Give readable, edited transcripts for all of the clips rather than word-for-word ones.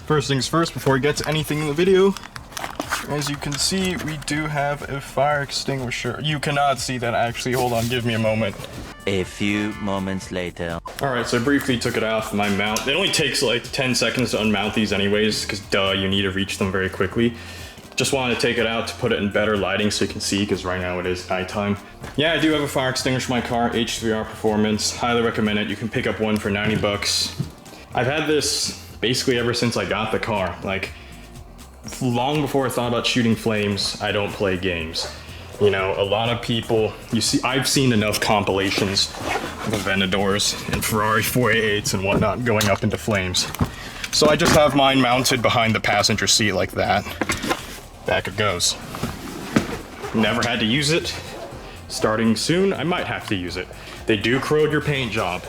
First things first, before we get to anything in the video, as you can see, we do have a fire extinguisher. You cannot see that actually. Hold on, give me a moment. A few moments later. Alright, so I briefly took it off my mount. It only takes like 10 seconds to unmount these anyways, because duh, you need to reach them very quickly. Just wanted to take it out to put it in better lighting so you can see, because right now it is nighttime. Yeah, I do have a fire extinguisher in my car, H3R Performance. Highly recommend it. You can pick up one for 90 bucks. I've had this basically ever since I got the car. Like, long before I thought about shooting flames, I don't play games. You know, a lot of people, I've seen enough compilations of Aventadors and Ferrari 488s and whatnot going up into flames. So I just have mine mounted behind the passenger seat like that. Back it goes. Never had to use it. Starting soon, I might have to use it. They do corrode your paint job.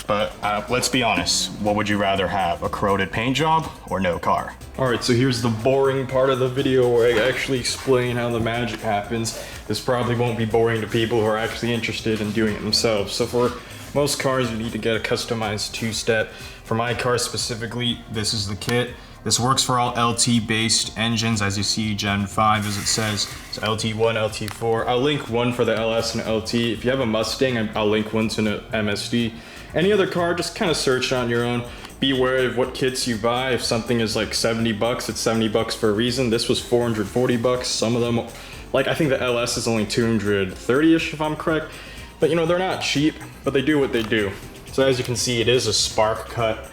But let's be honest, what would you rather have, a corroded paint job or no car? Alright, so here's the boring part of the video where I actually explain how the magic happens. This probably won't be boring to people who are actually interested in doing it themselves. So for most cars, you need to get a customized two-step. For my car specifically, this is the kit. This works for all LT-based engines, as you see, Gen 5, as it says. It's LT1, LT4. I'll link one for the LS and LT. If you have a Mustang, I'll link one to the MSD. Any other car, just kind of search on your own. Be wary of what kits you buy. If something is like 70 bucks, it's 70 bucks for a reason. This was 440 bucks. Some of them, like I think the LS is only 230-ish if I'm correct. But you know, they're not cheap, but they do what they do. So as you can see, it is a spark cut.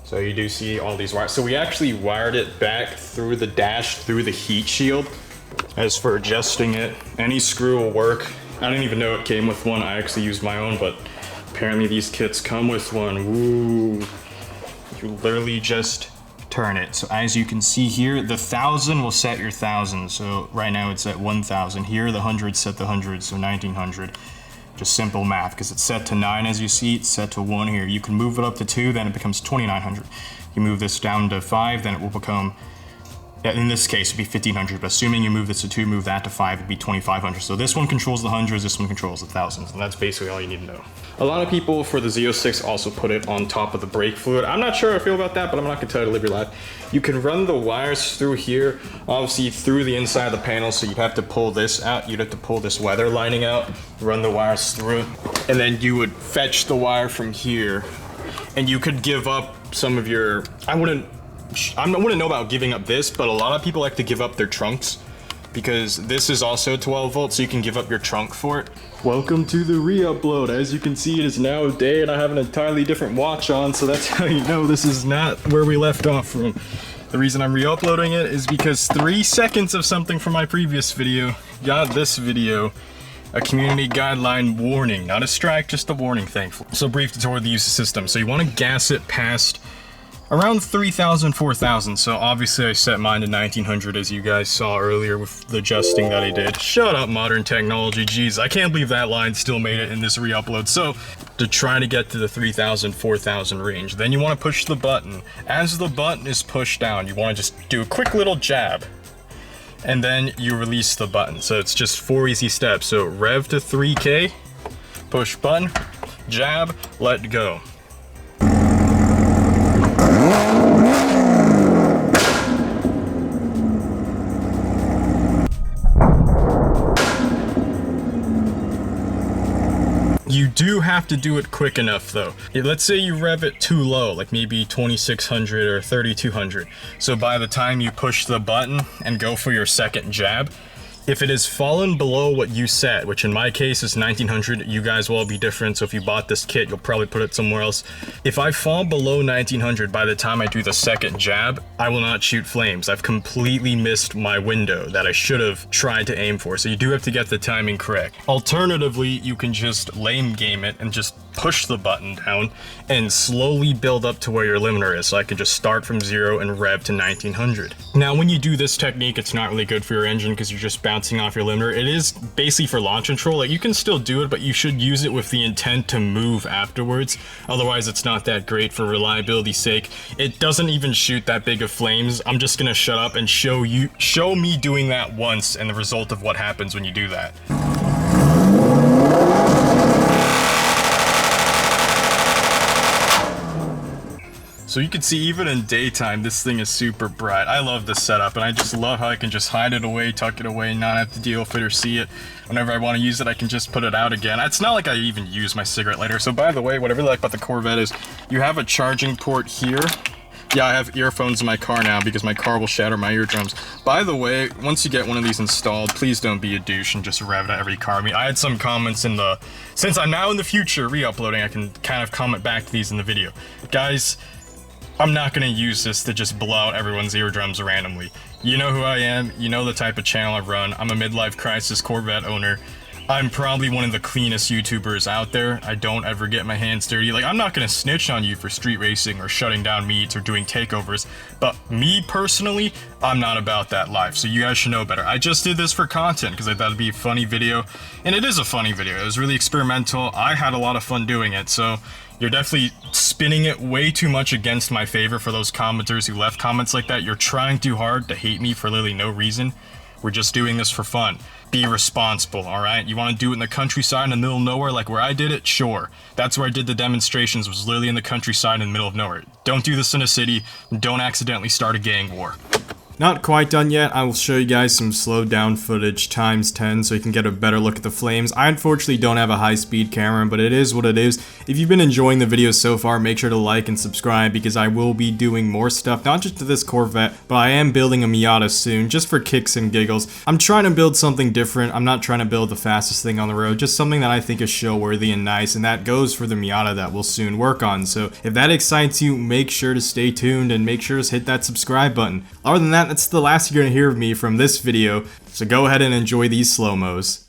So you do see all these wires. So we actually wired it back through the dash, through the heat shield. As for adjusting it, any screw will work. I didn't even know it came with one. I actually used my own, but apparently these kits come with one. Woo. You literally just turn it. So as you can see here, the 1000 will set your 1000. So right now it's at 1000. Here the 100 set the 100, so 1900. Just simple math, because it's set to 9 as you see, it's set to 1 here. You can move it up to 2, then it becomes 2900. You move this down to 5, then it will become, in this case, it'd be 1500, but assuming you move this to 2, move that to 5, it'd be 2500. So this one controls the hundreds, this one controls the thousands, and that's basically all you need to know. A lot of people for the Z06 also put it on top of the brake fluid. I'm not sure how I feel about that, but I'm not gonna tell you to live your life. You can run the wires through here, obviously through the inside of the panel, so you'd have to pull this out, you'd have to pull this weather lining out, run the wires through it, and then you would fetch the wire from here, and you could give up some of your, I wouldn't know about giving up this, but a lot of people like to give up their trunks because this is also 12 volts, so you can give up your trunk for it. Welcome to the re-upload. As you can see, it is now day and I have an entirely different watch on, so that's how you know this is not where we left off from. The reason I'm re-uploading it is because 3 seconds of something from my previous video got this video a community guideline warning. Not a strike, just a warning, thankfully. So brief tutorial of the use of system. So you want to gas it past around 3,000, 4,000. So obviously I set mine to 1900 as you guys saw earlier with the adjusting that I did. Shut up, modern technology. Jeez, I can't believe that line still made it in this re-upload. So to try to get to the 3,000, 4,000 range, then you want to push the button. As the button is pushed down, you want to just do a quick little jab. And then you release the button. So it's just 4 easy steps. So rev to 3K, push button, jab, let go. You do have to do it quick enough though. Let's say you rev it too low, like maybe 2600 or 3200. So by the time you push the button and go for your second jab, if it has fallen below what you set, which in my case is 1900, you guys will all be different. So if you bought this kit, you'll probably put it somewhere else. If I fall below 1900 by the time I do the second jab, I will not shoot flames. I've completely missed my window that I should have tried to aim for. So you do have to get the timing correct. Alternatively, you can just lame game it and just push the button down and slowly build up to where your limiter is. So I can just start from 0 and rev to 1900. Now, when you do this technique, it's not really good for your engine because you're just bouncing off your limiter. It is basically for launch control. Like, you can still do it, but you should use it with the intent to move afterwards. Otherwise, it's not that great for reliability's sake. It doesn't even shoot that big of flames. I'm just gonna shut up and show me doing that once and the result of what happens when you do that. So you can see even in daytime, this thing is super bright. I love this setup, and I just love how I can just hide it away, tuck it away, not have to deal with it or see it. Whenever I want to use it, I can just put it out again. It's not like I even use my cigarette lighter. So by the way, what I really like about the Corvette is you have a charging port here. Yeah, I have earphones in my car now because my car will shatter my eardrums. By the way, once you get one of these installed, please don't be a douche and just rev it at every car. I mean, I had some comments in the... Since I'm now in the future re-uploading, I can kind of comment back to these in the video. Guys, I'm not going to use this to just blow out everyone's eardrums randomly. You know who I am, you know the type of channel I run. I'm a midlife crisis Corvette owner. I'm probably one of the cleanest YouTubers out there. I don't ever get my hands dirty. Like, I'm not gonna snitch on you for street racing or shutting down meets or doing takeovers, but me personally, I'm not about that life, so you guys should know better. I just did this for content because I thought it'd be a funny video, and it is a funny video. It was really experimental. I had a lot of fun doing it, so you're definitely spinning it way too much against my favor for those commenters who left comments like that. You're trying too hard to hate me for literally no reason. We're just doing this for fun. Be responsible, alright? You want to do it in the countryside in the middle of nowhere like where I did it? Sure. That's where I did the demonstrations, was literally in the countryside in the middle of nowhere. Don't do this in a city. Don't accidentally start a gang war. Not quite done yet. I will show you guys some slowed down footage times 10 so you can get a better look at the flames. I unfortunately don't have a high-speed camera, but it is what it is. If you've been enjoying the video so far, make sure to like and subscribe because I will be doing more stuff, not just to this Corvette, but I am building a Miata soon, just for kicks and giggles. I'm trying to build something different. I'm not trying to build the fastest thing on the road, just something that I think is show-worthy and nice, and that goes for the Miata that we'll soon work on. So if that excites you, make sure to stay tuned and make sure to hit that subscribe button. Other than that, that's the last you're gonna hear of me from this video, so go ahead and enjoy these slow-mos.